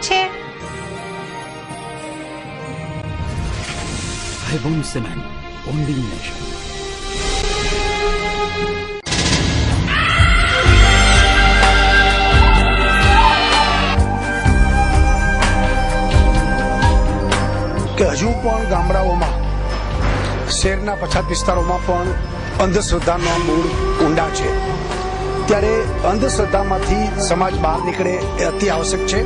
છે? I won't cement, only nation. કે હજુ પણ ગામડાઓમાં શહેરના પછાત વિસ્તારોમાં પણ અંધશ્રદ્ધાના મૂળ ઊંડા છે, ત્યારે અંધશ્રદ્ધામાંથી સમાજ બહાર નીકળે એ અતિ આવશ્યક છે.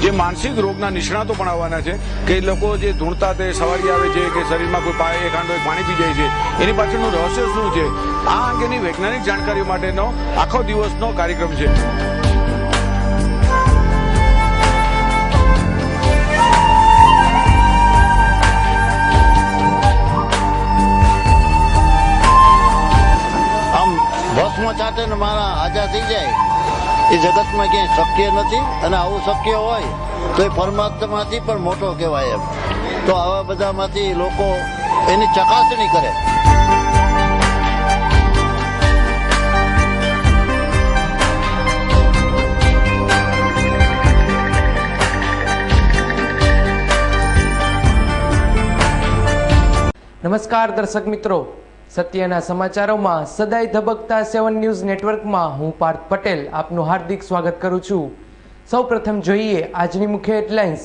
જે માનસિક રોગના નિષ્ણાતો પણ આવવાના છે કે લોકો જે ધૂણતા તે સવારી આવે છે કે શરીરમાં કોઈ પાય ખાંડો પાણી પી જાય છે, એની પાછળનું રહસ્ય શું છે, આ અંગેની વૈજ્ઞાનિક જાણકારી માટેનો આખો દિવસનો કાર્યક્રમ છે. આમ ભસ્મ ચાટે ને મારા આજા થઈ જાય એ જગતમાં ક્યાંય શક્ય નથી, અને આવું શક્ય હોય તો એ પરમાત્માથી પણ મોટો કહેવાય એમ. તો આવા બધામાંથી લોકો એની ચકાસણી કરે. નમસ્કાર દર્શક મિત્રો, સત્યના સમાચારોમાં સદાય ધબકતા 7 ન્યૂઝ નેટવર્કમાં હું પાર્થ પટેલ આપનું હાર્દિક સ્વાગત કરું છું. સૌપ્રથમ જોઈએ આજની મુખ્ય હેડલાઇન્સ.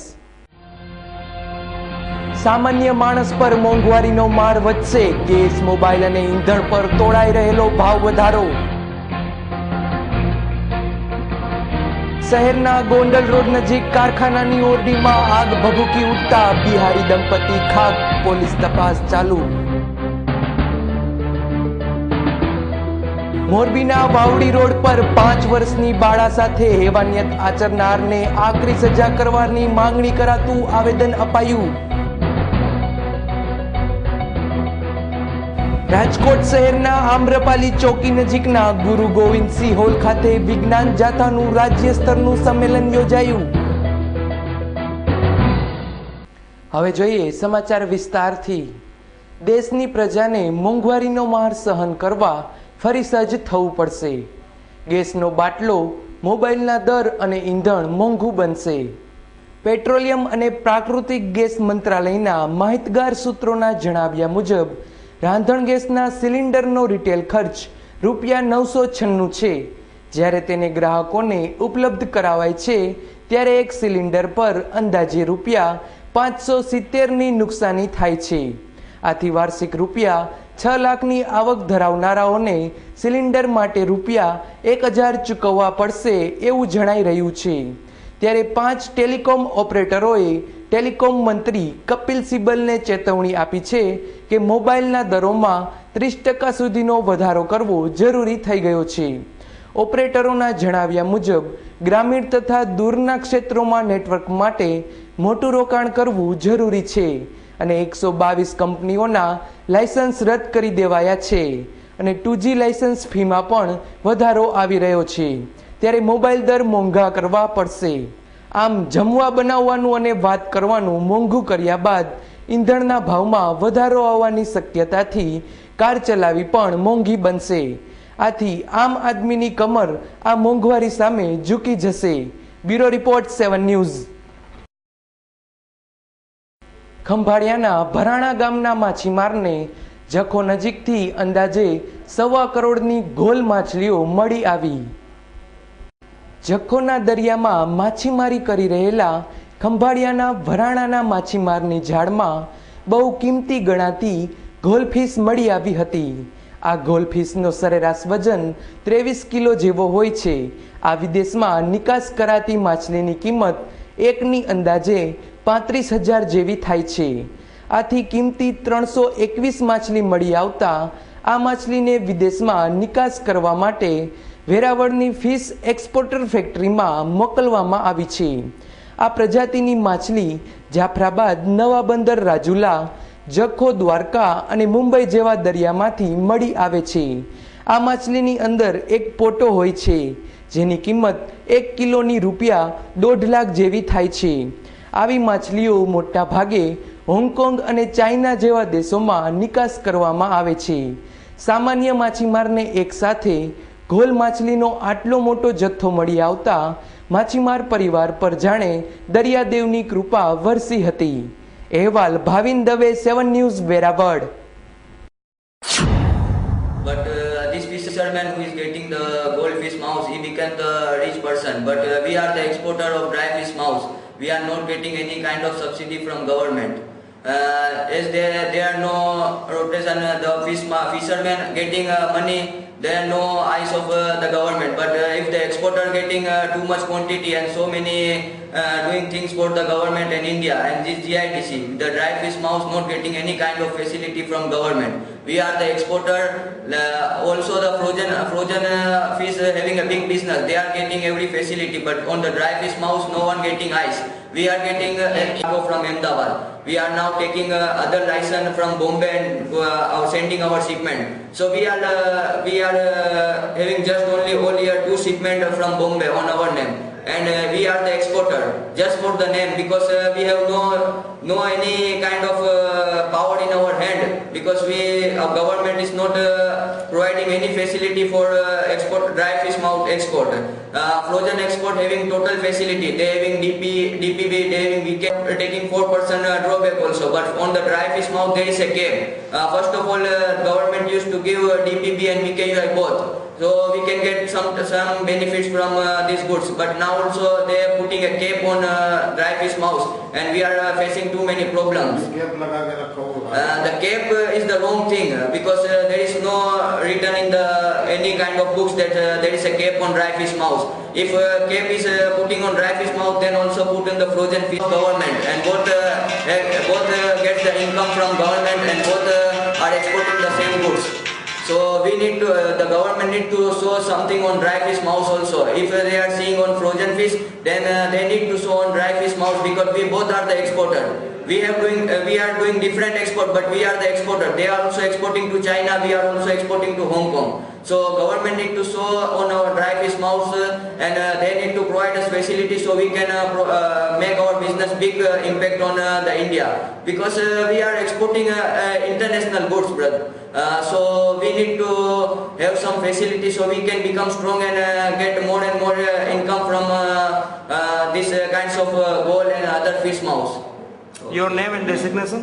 સામાન્ય માણસ પર મોંઘવારીનો માર વધશે, ગેસ, મોબાઈલ અને ઈંધણ પર તોડાઈ રહેલો ભાવ વધારો. શહેરના ગોંડલ રોડ નજીક કારખાનાની ઓરડીમાં આગ ભભૂકી ઉઠતા બિહારી દંપતી ખાક, પોલીસ તપાસ ચાલુ. મોરબીના વાવડી રોડ પર 5 વર્ષની બાળા સાથે હેવાનિયત આચરનારને આકરી સજા કરવાની માંગણી કરાતું આવેદન અપાયું. રાજકોટ શહેરના આમ્રપાલી ચોકી નજીકના ગુરુ ગોવિંદસિંહ હોલ ખાતે વિજ્ઞાન જાથાનું રાજ્ય સ્તરનું સંમેલન યોજાયું. હવે જોઈએ સમાચાર વિસ્તારથી. દેશની પ્રજાને મોંઘવારીનો માર સહન કરવા ફરી સજ્જ થવું પડશે. ગેસનો બાટલો, મોબાઈલના દર અને ઈંધણ મોંઘું બનશે. પેટ્રોલિયમ અને પ્રાકૃતિક ગેસ મંત્રાલયના માહિતગાર સૂત્રોના જણાવ્યા મુજબ રાંધણ ગેસના સિલિન્ડરનો રિટેલ ખર્ચ ₹996 છે, જ્યારે તેને ગ્રાહકોને ઉપલબ્ધ કરાવાય છે ત્યારે એક સિલિન્ડર પર અંદાજે ₹570ની નુકસાની થાય છે. આથી વાર્ષિક ₹6 લાખની આવક ધરાવનારાઓને સિલિન્ડર માટે ₹1000 ચૂકવવા પડશે એવું જણાઈ રહ્યું છે. ત્યારે 5 ટેલિકોમ ઓપરેટરોએ ટેલિકોમ મંત્રી કપિલ સિબ્બલને ચેતવણી આપી છે કે મોબાઈલના દરોમાં 30% સુધીનો વધારો કરવો જરૂરી થઈ ગયો છે. ઓપરેટરોના જણાવ્યા મુજબ ગ્રામીણ તથા દૂરના ક્ષેત્રોમાં નેટવર્ક માટે મોટું રોકાણ કરવું જરૂરી છે અને 122 કંપનીઓના લાયસન્સ રદ કરી દેવાયા છે અને 2G લાયસન્સ ફીમાં પણ વધારો આવી રહ્યો છે. ત્યારે મોબાઈલ દર મોંઘા કરવા પડશે. આમ જમવા બનાવવાનું અને વાત કરવાનું મોંઘું કર્યા બાદ ઈંધણના ભાવમાં વધારો આવવાની શક્યતાથી કાર ચલાવી પણ મોંઘી બનશે. આથી આમ આદમીની કમર આ મોંઘવારી સામે ઝૂકી જશે. Bureau report 7 news. ખંભાળિયાના ભરાણા ગામના માછીમારને જખો નજીકથી અંદાજે 1.25 કરોડની ગોલ માછલીઓ મળી આવી. જખોના દરિયામાં માછીમારી કરી રહેલા ખંભાળિયાના ભરાણાના માછીમારની જાળમાં બહુ કિંમતી ગણાતી ગોલ્ડફિશ મળી આવી હતી. આ ગોલ્ડફિશનો સરેરાશ વજન 23 કિલો જેવો હોય છે. આ વિદેશમાં નિકાસ કરાતી માછલીની કિંમત એકની અંદાજે 35,000 જેવી થાય છે. આથી કિંમતી 321 માછલી મળી આવતા આ માછલીને વિદેશમાં નિકાસ કરવા માટે વેરાવળની ફિશ એક્સપોર્ટર ફેક્ટરીમાં મોકલવામાં આવી છે. આ પ્રજાતિની માછલી જાફરાબાદ, નવા બંદર, રાજુલા, જખો, દ્વારકા અને મુંબઈ જેવા દરિયામાંથી મળી આવે છે. આ માછલીની અંદર એક પોટો હોય છે જેની કિંમત 1 કિલોની ₹1.5 લાખ જેવી થાય છે. આવી માછલીઓ મોટા ભાગે હોંગકોંગ અને ચાઇના જેવા દેશોમાં નિકાસ કરવામાં આવે છે. સામાન્ય માછીમારને એકસાથે ઘોલ માછલીનો આટલો મોટો જથ્થો મળી આવતા માછીમાર પરિવાર પર જાણે દરિયાદેવની કૃપા વરસી હતી. અહેવાલ Bhavin Dave, 7 news, Veraval. But this fisherman who is getting the goldfish mouse, he became the rich person. But we are the exporter of dry fish mouse. We are not getting any kind of subsidy from government. As there are no rotation, the fishermen getting money, there are no eyes of the government. But if the exporter getting too much quantity and so many doing things for the government in India and this GITC, the dry fish mouse not getting any kind of facility from government. We are the exporter. Also the frozen fish having a big business. They are getting every facility, but on the dry fish mouse, no one getting eyes. We are getting cargo from Ahmedabad. We are now taking other license from Bombay and sending our shipment. So we are having just only all year 2 shipment from Bombay on our name. And we are the exporter just for the name, because we have no any kind of power in our hand, because our government is not providing any facility for export dry fish mouth export. Frozen export having total facility. They having DPB, they having we taking 4% drawback also. But on the dry fish mouth there is a cap. First of all, government used to give DPB and VKUI both. So we can get some benefits from these goods, but now also they are putting a cap on dry fish mouse, and we are facing too many problems. The cap is the wrong thing, because there is no written in the any kind of books that there is a cap on dry fish mouse. If cap is putting on dry fish mouse, then also put in the frozen fish government, and both get the income from government, and both are exporting the same goods. So we need to, the government need to show something on dry fish mouse also. If they are seeing on frozen fish, then they need to show on dry fish mouse, because we both are the exporter. We are doing different export, but we are the exporter. They are also exporting to China. We are also exporting to Hong Kong. So government need to show on our dry fish mouse, and they need to provide us facility so we can make our business big impact on the India, because we are exporting international goods, brother. So we need to have some facility so we can become strong and get more and more income from these kinds of gold and other fish mouse. Your name and designation?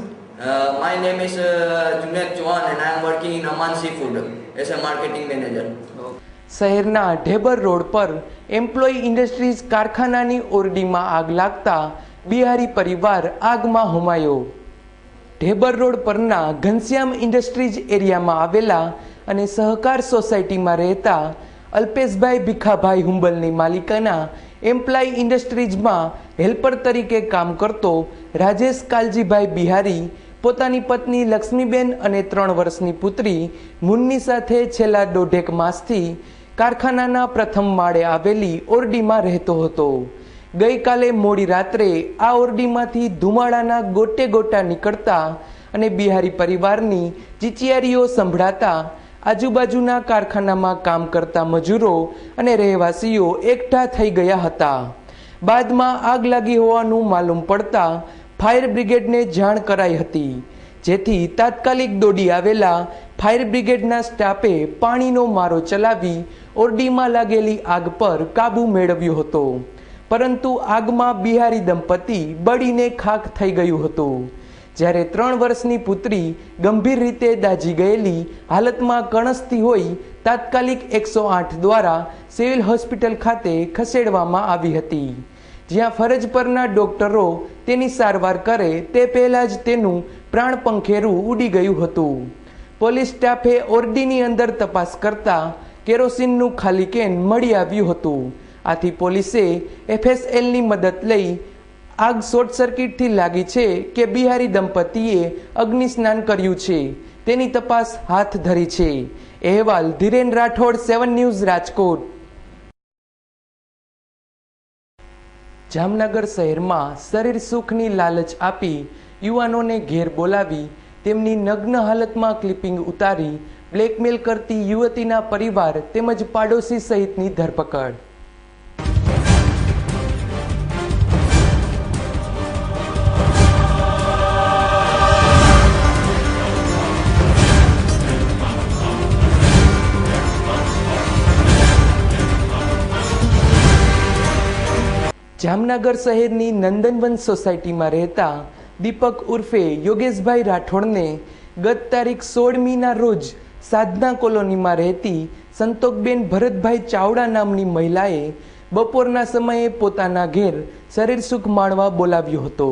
My name is Junaid Chauhan, and I am working in Aman Seafood as a marketing manager. શહેરના Dhebar road પર employ industries કારખાનાની ઓરડીમાં આગ લાગતા બિહારી પરિવાર આગમાં હોમાયો. Dhebar road પરના Ghanshyam industries એરિયામાં આવેલા અને સહકાર સોસાયટીમાં રહેતા અલ્પેશભાઈ ભીખાભાઈ હુંબલની માલિકાના એમ્પ્લાય ઇન્ડસ્ટ્રીઝમાં હેલ્પર તરીકે કામ કરતો રાજેશ કાલજીભાઈ બિહારી પોતાની પત્ની લક્ષ્મીબેન અને 3 વર્ષની પુત્રી મુન્ની સાથે છેલ્લા 1.5 માસથી કારખાનાના પ્રથમ માળે આવેલી ઓરડીમાં રહેતો હતો. ગઈકાલે મોડી રાત્રે આ ઓરડીમાંથી ધુમાડાના ગોટે ગોટા નીકળતા અને બિહારી પરિવારની ચીચિયારીઓ સંભળાતા આજુબાજુના કારખાનામાં કામ કરતા મજૂરો અને રહેવાસીઓ એકઠા થઈ ગયા હતા. બાદમાં આગ લાગી હોવાનું માલુમ પડતા ફાયર બ્રિગેડને જાણ કરાઈ હતી, જેથી તાત્કાલિક દોડી આવેલા ફાયર બ્રિગેડના સ્ટાફે પાણીનો મારો ચલાવી ઓરડીમાં લાગેલી આગ પર કાબુ મેળવ્યો હતો. પરંતુ આગમાં બિહારી દંપતી બળીને ખાખ થઈ ગયું હતું, જ્યારે 3 વર્ષની પુત્રી ગંભીર રીતે દાઝી ગયેલી હાલતમાં કણસતી હોઈ તાત્કાલિક 108 દ્વારા સિવિલ હોસ્પિટલ ખાતે ખસેડવામાં આવી હતી, જ્યાં ફરજ પરના ડોક્ટરો તેની સારવાર કરે તે પહેલાં જ તેનું પ્રાણપંખેરું ઉડી ગયું હતું. પોલીસ સ્ટાફે ઓરડીની અંદર તપાસ કરતા કેરોસીનનું ખાલી કેન મળી આવ્યું હતું. આથી પોલીસે FSLની મદદ લઈ આગ શોર્ટ સર્કિટથી લાગી છે કે બિહારી દંપતીએ અગ્નિસ્નાન કર્યું છે તેની તપાસ હાથ ધરી છે. અહેવાલ ધીરેન રાઠોડ, 7 ન્યૂઝ, રાજકોટ. જામનગર શહેરમાં શરીર સુખની લાલચ આપી યુવાનોને ઘેર બોલાવી તેમની નગ્ન હાલતમાં ક્લિપિંગ ઉતારી બ્લેકમેલ કરતી યુવતીના પરિવાર તેમજ પાડોશી સહિતની ધરપકડ. જામનગર શહેરની નંદનવન સોસાયટીમાં રહેતા દીપક ઉર્ફે યોગેશભાઈ રાઠોડને ગત તારીખ 16મીના રોજ સાધના કોલોનીમાં રહેતી સંતોકબેન ભરતભાઈ ચાવડા નામની મહિલાએ બપોરના સમયે પોતાના ઘેર શરીર સુખ માણવા બોલાવ્યો હતો.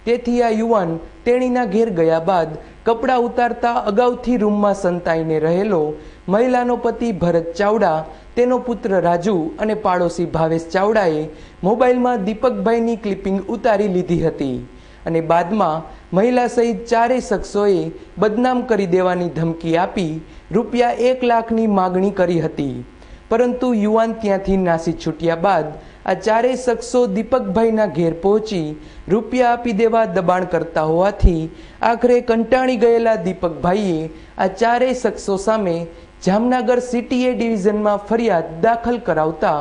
તેથી આ યુવાન તેણીના ઘેર ગયા બાદ કપડાં ઉતારતા અગાઉથી રૂમમાં સંતાઈને રહેલો મહિલાનો પતિ ભરત ચાવડા, તેનો પુત્ર રાજુ અને પાડોશી ભાવેશ ચાવડાએ મોબાઈલમાં દીપકભાઈની ક્લિપિંગ ઉતારી લીધી હતી અને બાદમાં મહિલા સહિત 4 શખ્સોએ બદનામ કરી દેવાની ધમકી આપી રૂપિયા 1 લાખની માગણી કરી હતી. પરંતુ યુવાન ત્યાંથી નાસી છૂટ્યા બાદ આ 4 શખ્સો દીપકભાઈના ઘેર પહોંચી રૂપિયા આપી દેવા દબાણ કરતા હોવાથી આખરે કંટાળી ગયેલા દીપકભાઈએ આ 4 શખ્સો સામે જામનગર સિટી એ ડિવિઝનમાં ફરિયાદ દાખલ કરાવતા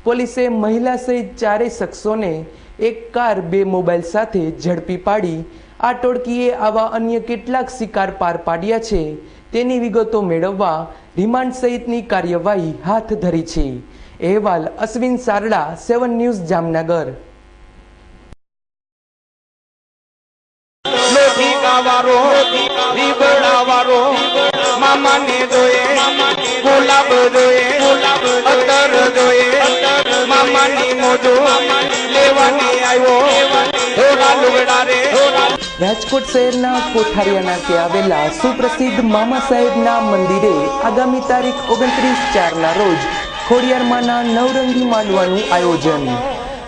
પોલીસે મહિલા સહિત 4 શખ્સોને એક કાર, 2 મોબાઈલ સાથે ઝડપી પાડી આ ટોળકીએ આવા અન્ય કેટલાક શિકાર પાર પાડ્યા છે તેની વિગતો મેળવવા રિમાન્ડ સહિતની કાર્યવાહી હાથ ધરી છે. અહેવાલ અશ્વિન સારડા, 7 ન્યૂઝ, જામનગર. રાજકોટ શહેરના કોઠારિયા નાકે આવેલા સુપ્રસિદ્ધ મામા સાહેબના મંદિરે આગામી તારીખ 29/4ના રોજ ખોડિયારમાંના નવરંગી માંડવાનું આયોજન.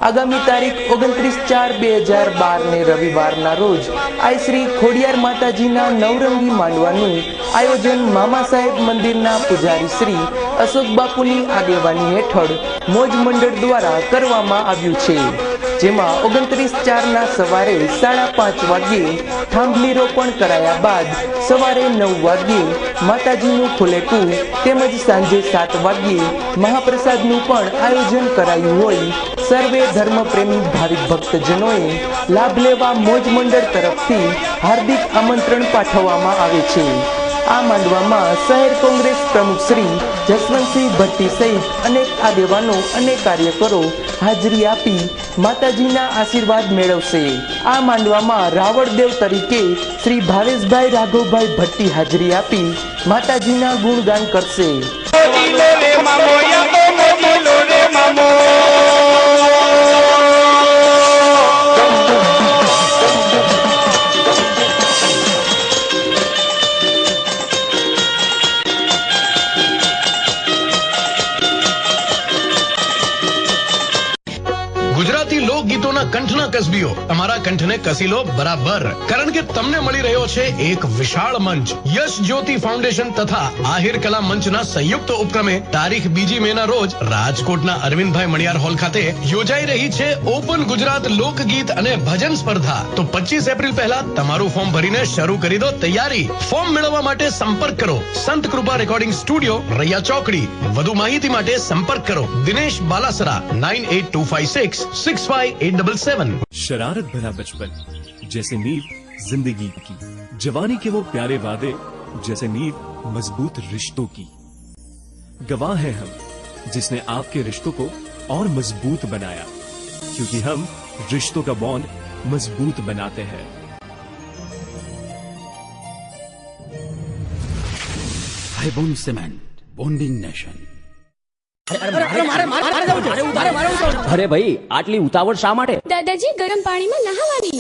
આગામી તારીખ 29/4/2012 ને રવિવારના રોજ આઈ શ્રી ખોડિયાર માતાજીના નવરંગી માંડવાનું આયોજન મામા સાહેબ મંદિરના પૂજારી શ્રી અશોક બાપુની આગેવાની હેઠળ મોજ મંડળ દ્વારા કરવામાં આવ્યું છે. જેમાં 29/4ના સવારે 5:30 વાગ્યે થાંભલી રોપણ કરાયા બાદ સવારે 9 વાગ્યે માતાજીનું ખુલેકું તેમજ સાંજે 7 વાગ્યે મહાપ્રસાદનું પણ આયોજન કરાયું હોય સર્વે ધર્મપ્રેમી ભાવિક ભક્તજનોએ લાભ લેવા મોજ મંડળ તરફથી હાર્દિક આમંત્રણ પાઠવવામાં આવે છે. આ માંડવામાં શહેર કોંગ્રેસ પ્રમુખ શ્રી જસવંતસિંહ ભટ્ટી સહિત અનેક આગેવાનો અને કાર્યકરો હાજરી આપી માતાજીના આશીર્વાદ મેળવશે. આ માંડવામાં રાવળદેવ તરીકે શ્રી ભાવેશભાઈ રાઘવભાઈ ભટ્ટી હાજરી આપી માતાજીના ગુણગાન કરશે. ગુજરાતી લોકગીતોના કંઠના કસબીઓ તમારા કંઠને કસી લો બરાબર, કારણ કે તમને મળી રહ્યો છે એક વિશાળ મંચ. યશ જ્યોતિ ફાઉન્ડેશન તથા આહિર કલા મંચના સંયુક્ત ઉપક્રમે તારીખ 2 મેના રોજ રાજકોટના અરવિંદભાઈ મણિયાર હોલ ખાતે યોજાઈ રહી છે ઓપન ગુજરાત લોકગીત અને ભજન સ્પર્ધા. તો 25 એપ્રિલ પહેલા તમારું ફોર્મ ભરીને શરૂ કરી દો તૈયારી. ફોર્મ મેળવવા માટે સંપર્ક કરો સંત કૃપા રેકોર્ડિંગ સ્ટુડિયો, રૈયા ચોકડી. વધુ માહિતી માટે સંપર્ક કરો દિનેશ બાલાસરા 9825665877. शरारत भरा बचपन जैसे नींव जिंदगी की, जवानी के वो प्यारे वादे जैसे नींव मजबूत रिश्तों की. गवाह है हम जिसने आपके रिश्तों को और मजबूत बनाया, क्योंकि हम रिश्तों का बॉन्ड मजबूत बनाते हैं. हाईबॉन्ड सीमेंट, बॉन्डिंग नेशन. અરે ભાઈ આટલી ઉતાવળ શા માટે? દાદાજી ગરમ પાણીમાં નહાવાની.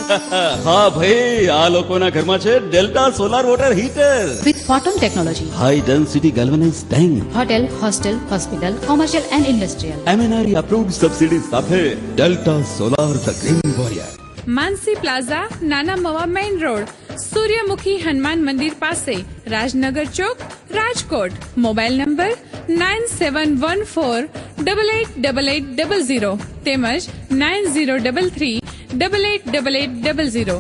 હા ભાઈ, આ લોકોના ઘરમાં છે Delta solar water heater with photon technology, high density galvanized tank, hotel, hostel, hospital, commercial and industrial, MNRE approved subsidy સાથે Delta solar the green warrior. Mansi plaza, Nana Mava main road, Suryamukhi Hanuman Mandir પાસે, રાજનગર ચોક, રાજકોટ. મોબાઈલ નંબર 9714888800 તેમજ 9033888800.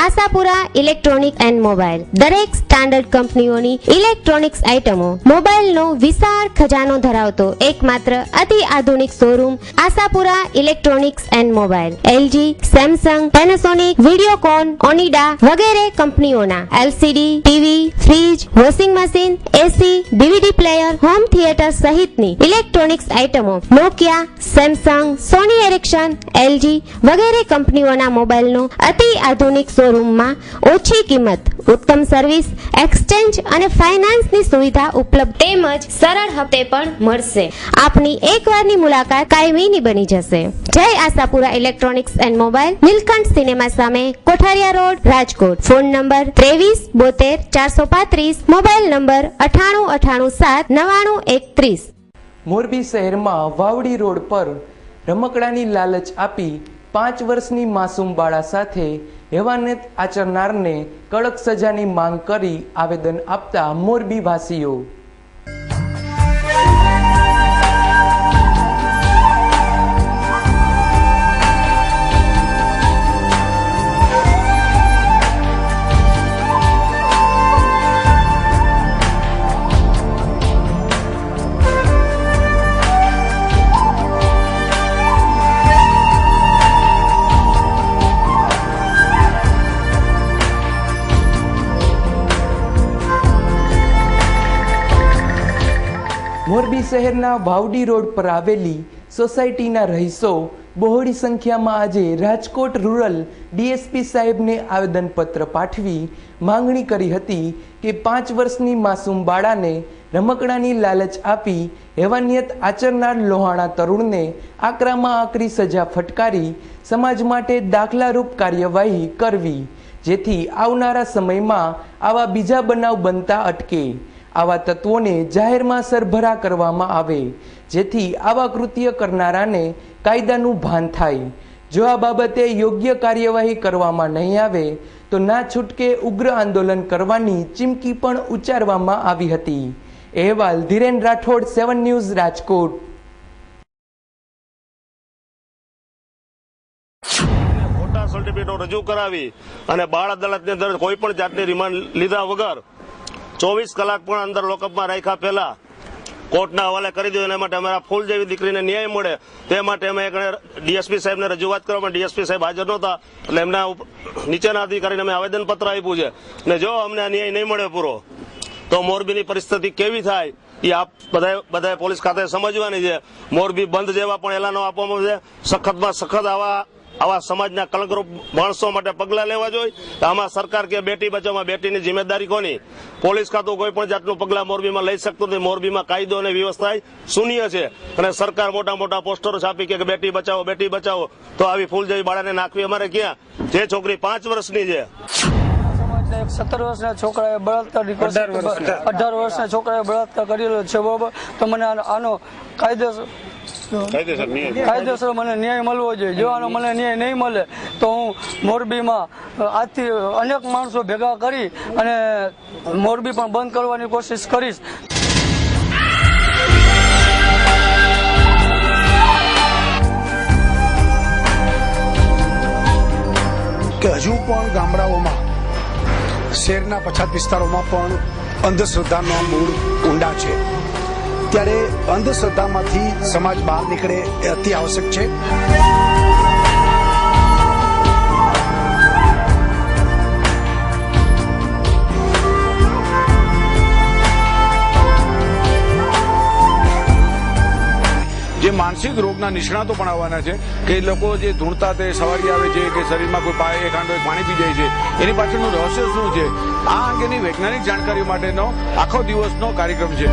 આશાપુરા ઇલેક્ટ્રોનિક એન્ડ મોબાઈલ દરેક standard કંપનીઓની electronics આઇટમો મોબાઈલનો વિશાળ ખજાનો ધરાવતો એકમાત્ર અતિ આધુનિક showroom Ashapura electronics and mobile LG, Samsung, Panasonic, Videocon, Onida વગેરે કંપનીઓના LCD, TV, fridge, washing machine, AC, DVD player, home theatre સહિતની ઇલેક્ટ્રોનિક્સ આઇટમો Nokia, Samsung, Sony Ericsson, LG વગેરે કંપનીઓના મોબાઈલનો અતિ આધુનિક શોરૂમમાં ઓછી કિંમત, ઉત્તમ સર્વિસ, એક્સચેન્જ અને ફાઇનાન્સની સુવિધા ઉપલબ્ધ તેમજ સરળ હપ્તે પણ મળશે. આપની એકવારની મુલાકાત કાયમીની બની જશે. Jai Ashapura electronics and mobile, Neelkanth cinema સામે, Kothariya road, Rajkot. Phone number 23 72 435, mobile number 9898 7 99 31. Morbi શહેરમાં વાવડી રોડ પર રમકડાની લાલચ આપી 5 વર્ષની માસૂમ બાળા સાથે હેવાનિયત આચરનારને કડક સજાની માંગ કરી આવેદન આપતા મોરબી વાસીઓ. મોરબી શહેરના વાવડી રોડ પર આવેલી સોસાયટીના રહીશો બહોળી સંખ્યામાં આજે રાજકોટ રૂરલ ડીએસપી સાહેબને આવેદનપત્ર પાઠવી માંગણી કરી હતી કે 5 વર્ષની માસૂમ બાળાને રમકડાની લાલચ આપી હેવાનિયત આચરનાર લોહાણા તરુણને આકરામાં આકરી સજા ફટકારી સમાજ માટે દાખલારૂપ કાર્યવાહી કરવી, જેથી આવનારા સમયમાં આવા બીજા બનાવ બનતા અટકે. આવા તત્વોને જાહેરમાં સરભરા કરવામાં આવે, જેથી આવા કૃત્ય કરનારાને કાયદાનું ભાન થાય. જો આ બાબતે યોગ્ય કાર્યવાહી કરવામાં નહીં આવે તો ના છૂટકે ઉગ્ર આંદોલન કરવાની ચીમકી પણ ઉચ્ચારવામાં આવી હતી. અહેવાલ ધીરેન રાઠોડ, 7 ન્યૂઝ, રાજકોટ. ખોટા સર્ટિફિકેટો રજૂ કરાવી અને બાળ અદાલતની અંદર કોઈ પણ જાતની રિમાન્ડ લીધા વગર 24 કલાક પણ અંદર લોકઅપમાં રાખ્યા પહેલા કોર્ટના હવાલે કરી દીધું. એના માટે અમારા ફૂલ જેવી દીકરીને ન્યાય મળે તે માટે અમે ડીએસપી સાહેબને રજૂઆત કરવામાં ડીએસપી સાહેબ હાજર નહોતા, એટલે એમના નીચેના અધિકારીને અમે આવેદનપત્ર આપ્યું છે. અને જો અમને આ ન્યાય નહીં મળે પૂરો તો મોરબીની પરિસ્થિતિ કેવી થાય એ આપ બધા પોલીસ ખાતે સમજવાની છે. મોરબી બંધ જેવા પણ એલાનો આપવામાં છે. સખતમાં સખત આવા સમાજના કલંકરૂપ માણસો માટે પગલાં લેવા જોઈએ. આમાં સરકાર કે બેટી બચાવમાં બેટીની જિમ્મેદારી કોની? પોલીસ ખાતું કોઈ પણ જાતનું પગલાં મોરબીમાં લઈ શકતું નથી. મોરબીમાં કાયદો અને વ્યવસ્થા શૂન્ય છે અને સરકાર મોટા મોટા પોસ્ટરો છાપી કે બેટી બચાવો બેટી બચાવો, તો આવી ફૂલ જેવી બાળાને નાખવી અમારે ક્યાં? જે છોકરી 5 વર્ષની છે. 17 વર્ષના છોકરાએ બળાત્કાર, 18 વર્ષના છોકરાએ બળાત્કાર કરેલો છે, બરોબર? તો મને આનો કાયદેસર મને ન્યાય મળવો જોઈએ. જો આનો મને ન્યાય નહીં મળે તો હું મોરબીમાં આજથી અનેક માણસો ભેગા કરી અને મોરબી પણ બંધ કરવાની કોશિશ કરીશ. કે હજુ પણ ગામડાઓમાં, શહેરના પછાત વિસ્તારોમાં પણ અંધશ્રદ્ધાના મૂળ ઊંડા છે. ત્યારે અંધશ્રદ્ધામાંથી સમાજ બહાર નીકળે એ અતિ આવશ્યક છે. જે માનસિક રોગના નિષ્ણાતો પણ આવવાના છે કે એ લોકો જે ધૂણતા તે સવારી આવે છે કે શરીરમાં કોઈ પાય એક હાંડો પાણી પી જાય છે, એની પાછળનું રહસ્ય શું છે, આ અંગેની વૈજ્ઞાનિક જાણકારી માટેનો આખો દિવસનો કાર્યક્રમ છે.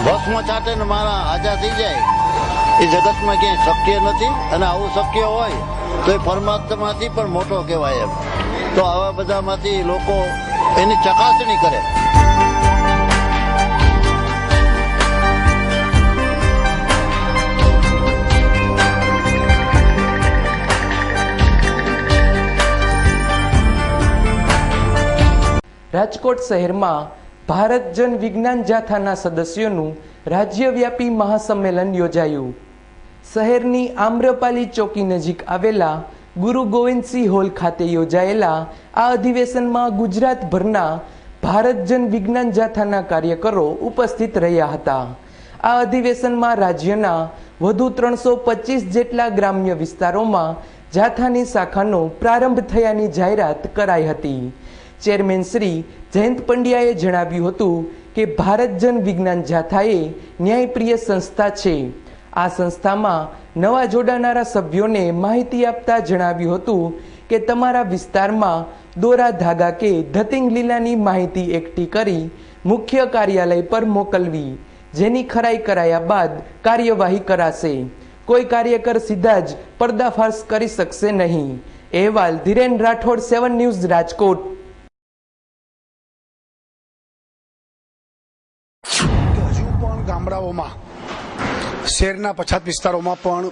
ભસ્મ છાંટે ને મારા હાજા થઈ જાય એ જગતમાં ક્યાંય શક્ય નથી. અને આવું શક્ય હોય તો એ પરમાત્માથી પણ મોટો કહેવાય એમ. તો આવા બધામાંથી લોકો એની ચકાસણી કરે. રાજકોટ શહેરમાં ભારત જન વિજ્ઞાન જાથાના સદસ્યોનું રાજ્યવ્યાપી મહાસંમેલન યોજાયું. શહેરની આમ્રપાલી ચોકી નજીક આવેલા ગુરુ ગોવિંદસિંહ હોલ ખાતે યોજાયેલા આ અધિવેશનમાં ગુજરાતભરના ભારત જન વિજ્ઞાન જાથાના કાર્યકરો ઉપસ્થિત રહ્યા હતા. આ અધિવેશનમાં રાજ્યના વધુ 325 જેટલા ગ્રામ્ય વિસ્તારોમાં જાથાની શાખાનો પ્રારંભ થયાની જાહેરાત કરાઈ હતી. ચેરમેન શ્રી જયંત પંડ્યાએ જણાવ્યું હતું કે ભારત જન વિજ્ઞાન જાથા એ ન્યાયપ્રિય સંસ્થા છે. આ સંસ્થામાં નવા જોડાનારા સભ્યોને માહિતી આપતા જણાવ્યું હતું કે તમારા વિસ્તારમાં દોરા ધાગા કે ધતિંગ લીલાની માહિતી એકઠી કરી મુખ્ય કાર્યાલય પર મોકલવી, જેની ખરાઈ કરાયા બાદ કાર્યવાહી કરાશે. કોઈ કાર્યકર સીધા જ પર્દાફાશ કરી શકશે નહીં. અહેવાલ ધીરેન રાઠોડ, 7 ન્યૂઝ, રાજકોટ. હજુ પણ ગામડાઓમાં, શહેરના પછાત વિસ્તારોમાં પણ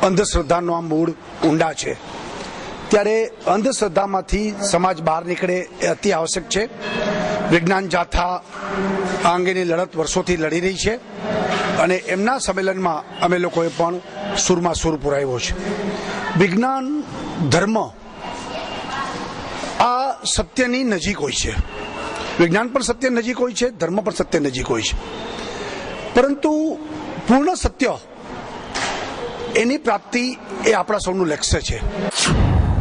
અંધશ્રદ્ધાનો આ મૂળ ઊંડા છે. ત્યારે અંધશ્રદ્ધામાંથી સમાજ બહાર નીકળે એ અતિ આવશ્યક છે. વિજ્ઞાન જાથા આ અંગેની લડત વર્ષોથી લડી રહી છે અને એમના સંમેલનમાં અમે લોકોએ પણ સૂરમાં સૂર પુરાવ્યો છે. વિજ્ઞાન, ધર્મ આ સત્યની નજીક હોય છે. વિજ્ઞાન પણ સત્ય નજીક હોય છે, ધર્મ પણ સત્ય નજીક હોય છે. પરંતુ પૂર્ણ સત્ય એની પ્રાપ્તિ એ આપણા સૌનું લક્ષ્ય છે.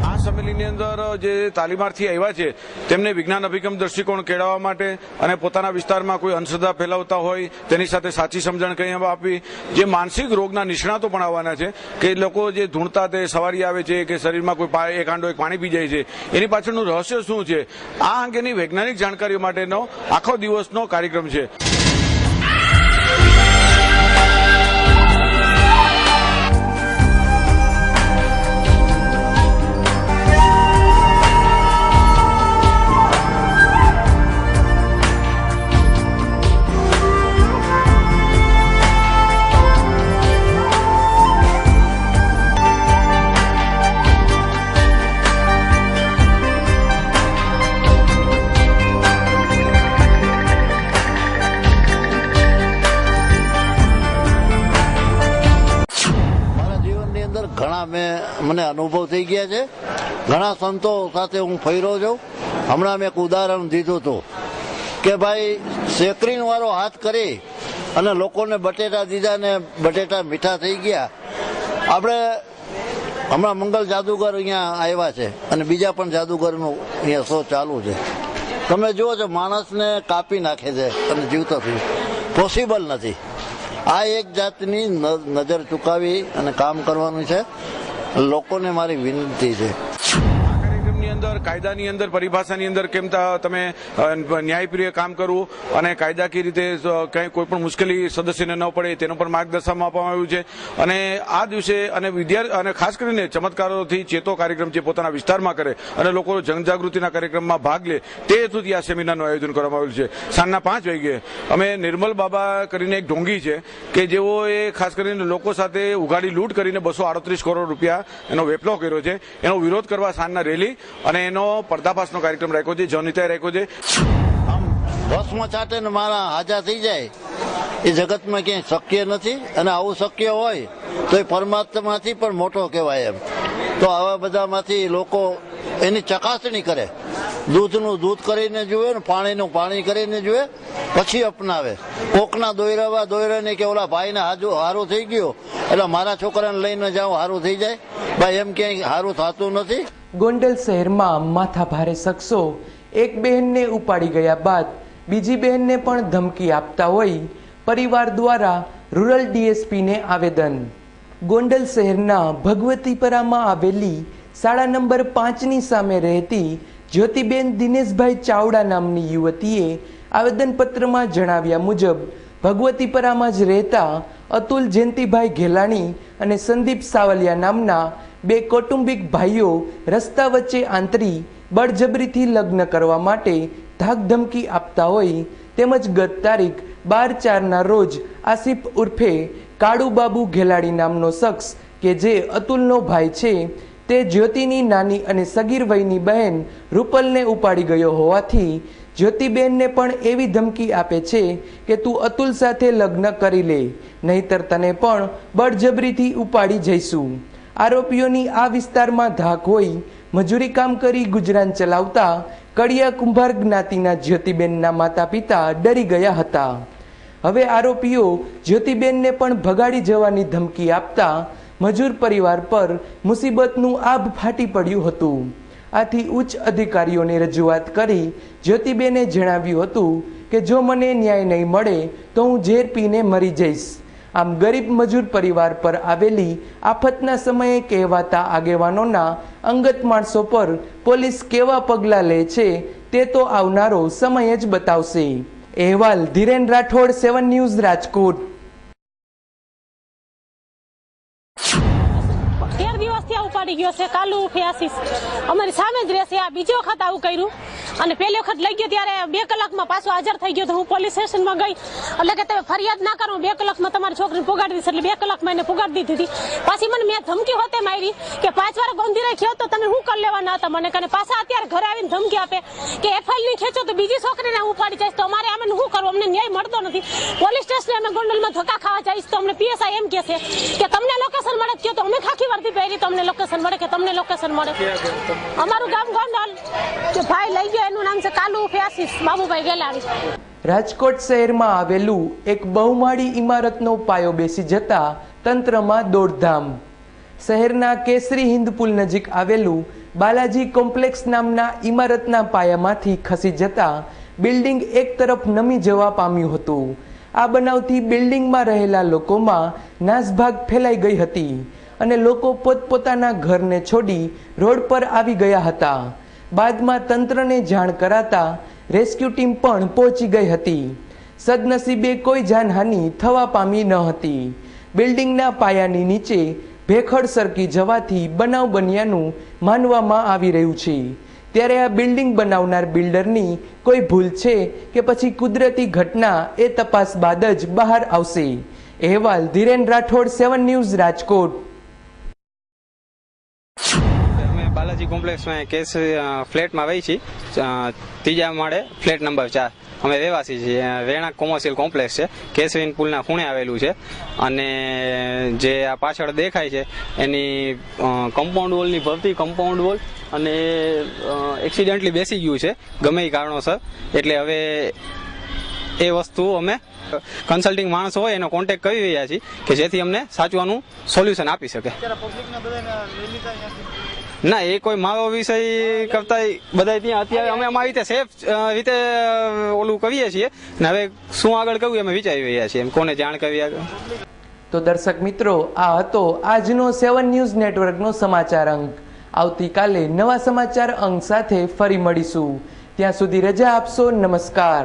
આ સંમેલનની અંદર જે તાલીમાર્થી આવ્યા છે તેમને વિજ્ઞાન અભિગમ દ્રષ્ટિકોણ કેળવવા માટે અને પોતાના વિસ્તારમાં કોઈ અંધશ્રદ્ધા ફેલાવતા હોય તેની સાથે સાચી સમજણ કઈ આપવી. જે માનસિક રોગના નિષ્ણાતો પણ આવવાના છે કે લોકો જે ધૂણતા તે સવારી આવે છે કે શરીરમાં કોઈ એક હાંડો એક પાણી પી જાય છે, એની પાછળનું રહસ્ય શું છે, આ અંગેની વૈજ્ઞાનિક જાણકારીઓ માટેનો આખો દિવસનો કાર્યક્રમ છે. મને અનુભવ થઈ ગયા છે. ઘણા સંતો સાથે હું ફર્યો છું. હમણાં મેં એક ઉદાહરણ દીધું હતું કે ભાઈ સેકરીન વાળો હાથ કરી અને લોકોને બટેટા દીધા ને બટેટા મીઠા થઈ ગયા. આપણે હમણાં મંગલ જાદુગર અહીંયા આવ્યા છે અને બીજા પણ જાદુગરનું અહીંયા શો ચાલુ છે. તમે જુઓ છો માણસને કાપી નાખે છે અને જીવતો થયું. પોસિબલ નથી. આ એક જાતની નજર ચૂકાવી અને કામ કરવાનું છે. લોકોને મારી વિનંતી છે. અંદર કાયદાની અંદર પરિભાષાની અંદર કેમ તમે ન્યાયપ્રિય કામ કરવું અને કાયદાકીય રીતે કોઈ પણ મુશ્કેલી સદસ્યને ન પડે તેનો પણ માર્ગદર્શન આપવામાં આવ્યું છે. અને આ દિવસે અને વિદ્યાર્થી અને ખાસ કરીને ચમત્કારોથી ચેતો કાર્યક્રમ જે પોતાના વિસ્તારમાં કરે અને લોકો જનજાગૃતિના કાર્યક્રમમાં ભાગ લે તે હેતુથી આ સેમિનારનું આયોજન કરવામાં આવ્યું છે. સાંજના 5 વાગ્યે અમે નિર્મલ બાબા કરીને એક ઢોંગી છે કે જેઓએ ખાસ કરીને લોકો સાથે ઉઘાડી લૂંટ કરીને 238 કરોડ રૂપિયા એનો વેપલો કર્યો છે. એનો વિરોધ કરવા સાંજના રેલી અને એનો પર્દાફાશનો કાર્યક્રમ રાખ્યો છે. જનહિતાએ રાખ્યો છે. આમ ભસ્મ છાંટે ને મારા હાજા થઈ જાય એ જગતમાં ક્યાંય શક્ય નથી. અને આવું શક્ય હોય તો એ પરમાત્માથી પણ મોટો કહેવાય એમ. તો આવા બધામાંથી લોકો એની ચકાસણી કરે. દૂધનું દૂધ કરીને જુએ ને પાણીનું પાણી કરીને જુએ, પછી અપનાવે. કોકના દોયરાને કે ઓલા ભાઈને હારું થઈ ગયું એટલે મારા છોકરાને લઈને જાઉં હારું થઈ જાય. ભાઈ એમ ક્યાંય હારું થતું નથી. ગોંડલ શહેરમાં માથાભારે શખ્સો એક બહેનને ઉપાડી ગયા બાદ બીજી બહેનને પણ ધમકી આપતા હોય પરિવાર દ્વારા રૂરલ ડીએસપીને આવેદન. ગોંડલ શહેરના ભગવતીપરામાં આવેલી શાળા નંબર 5ની સામે રહેતી જ્યોતિબેન દિનેશભાઈ ચાવડા નામની યુવતીએ આવેદનપત્રમાં જણાવ્યા મુજબ ભગવતીપરામાં જ રહેતા અતુલ જયંતિભાઈ ઘેલાણી અને સંદીપ સાવલિયા નામના 2 કૌટુંબિક ભાઈઓ રસ્તા વચ્ચે આંતરી બળજબરીથી લગ્ન કરવા માટે ધાકધમકી આપતા હોય તેમજ ગત તારીખ 12/4ના રોજ આસિફ ઉર્ફે કાળુબાબુ ઘેલાડી નામનો શખ્સ કે જે અતુલનો ભાઈ છે તે જ્યોતિની નાની અને સગીર વયની બહેન રૂપલને ઉપાડી ગયો હોવાથી જ્યોતિબેનને પણ એવી ધમકી આપે છે કે તું અતુલ સાથે લગ્ન કરી લે, નહીતર તને પણ બળજબરીથી ઉપાડી જઈશું. આરોપીઓની આ વિસ્તારમાં ધાક હોય મજૂરી કામ કરી ગુજરાન ચલાવતા કડિયા કુંભાર જ્ઞાતિના જ્યોતિબેનના માતા પિતા ડરી ગયા હતા. હવે આરોપીઓ જ્યોતિબેનને પણ ભગાડી જવાની ધમકી આપતા મજૂર પરિવાર પર મુસીબતનું આભ ફાટી પડ્યું હતું. આથી ઉચ્ચ અધિકારીઓને રજૂઆત કરી જ્યોતિબેને જણાવ્યું હતું કે જો મને ન્યાય નહીં મળે તો હું ઝેર પીને મરી જઈશ. આમ ગરીબ મજૂર પરિવાર પર આવેલી આફતના સમયે કહેવાતા આગેવાનોના અંગત માણસો પર પોલીસ કેવા પગલાં લે છે તે તો આવનારો સમય જ બતાવશે. અહેવાલ ધીરેન રાઠોડ, 7 ન્યૂઝ, રાજકોટ. 13 દિવસથી આવું પડી ગયો છે. કાલુ ફેસીસ અમારી સામે જ રહેશે. આ બીજી વખત આવું કર્યું અને પહેલી વખત લઈ ગયો ત્યારે 2 કલાકમાં પાછો હાજર થઈ ગયો. તો હું પોલીસ સ્ટેશનમાં ગઈ એટલે કે તમે ફરિયાદ ના કરો, 2 કલાકમાં તમારી છોકરીને પુગાડી દીધી. એટલે 2 કલાકમાં એને પુગાડી દીધી. પાછી મને મેં ધમકી હોતે મારી કે 5 વાર ગોંધી રાખ્યો તો તમે શું કરી લેવાના હતા મને. અને પાછા અત્યારે ઘરે આવીને ધમકી આપે કે એફઆઈઆર નહીં ખેંચો તો બીજી છોકરીને ઉપાડી જઈશ. તો અમારે આમાં શું કરવું? અમને ન્યાય મળતો નથી. પોલીસ સ્ટેશને અમે ગોંડલમાં ધક્કા ખાવા જઈશ તો અમને પીએસઆઈ એમ કહે છે કે તમને લોકેશન મળે કહો. તો અમે ખાખી વર્દી પહેરી તો અમને લોકેશન મળે કે તમને લોકેશન મળે. અમારું ગામ ગોંડલ કે ભાઈ લઈ ગયો એનું નામ છે કાલુ ફેસીસ બાબુભાઈ ગેલાણી. રાજકોટ શહેરમાં આવેલું એક બહુમાળી ઇમારતનો પાયો બેસી જતા તંત્રમાં દોડધામ. શહેરના કેસરી હિન્દ પુલ નજીક આવેલું બાલાજી કોમ્પ્લેક્સ નામના ઇમારતના પાયામાંથી ખસી જતા બિલ્ડિંગ એક તરફ નમી જવા પામ્યું હતું. આ બનાવથી બિલ્ડિંગમાં રહેલા લોકોમાં નાસભાગ ફેલાઈ ગઈ હતી અને લોકો પોતપોતાના ઘરને છોડી રોડ પર આવી ગયા હતા. બાદમાં તંત્રને જાણ કરાતા રેસ્ક્યુ ટીમ પણ પહોંચી ગઈ હતી. સદનસીબે કોઈ જાનહાનિ થવા પામી ન હતી. બિલ્ડિંગના પાયાની નીચે ભેખડ સરકી જવાથી બનાવ બન્યાનું માનવામાં આવી રહ્યું છે. ત્યારે આ બિલ્ડિંગ બનાવનાર બિલ્ડરની કોઈ ભૂલ છે કે પછી કુદરતી ઘટના એ તપાસ બાદ જ બહાર આવશે. અહેવાલ ધીરેન રાઠોડ, 7 ન્યૂઝ, રાજકોટ. બાલાજી કોમ્પ્લેક્સમાં કેસ ફ્લેટમાં વહી છીએ. 3જા માળે ફ્લેટ નંબર 4 અમે રહેવાસી છીએ. રહેણાંક કોમર્શિયલ કોમ્પ્લેક્સ છે, કેસવીન પુલના ખૂણે આવેલું છે. અને જે આ પાછળ દેખાય છે એની કમ્પાઉન્ડ વોલની ભરતી કમ્પાઉન્ડ વોલ અને એક્સિડન્ટલી બેસી ગયું છે ગમે એ કારણોસર. એટલે હવે એ વસ્તુ અમે કન્સલ્ટિંગ માણસો હોય એનો કોન્ટેક્ટ કરી રહ્યા છીએ કે જેથી અમને સાચવાનું સોલ્યુશન આપી શકે. ના, એ કોઈ મારો વિષય કરતા બધા ત્યાં અત્યારે અમે અમારી રીતે સેફ રીતે ઓલું કરીએ છીએ ને હવે શું આગળ કરવું અમે વિચારી રહ્યા છીએ, કોને જાણ કરવી આગળ. તો દર્શક મિત્રો, આ હતો આજનો 7 ન્યૂઝ નેટવર્કનો સમાચાર અંક. આવતીકાલે નવા સમાચાર અંક સાથે ફરી મળીશું. ત્યાં સુધી રજા આપશો. નમસ્કાર.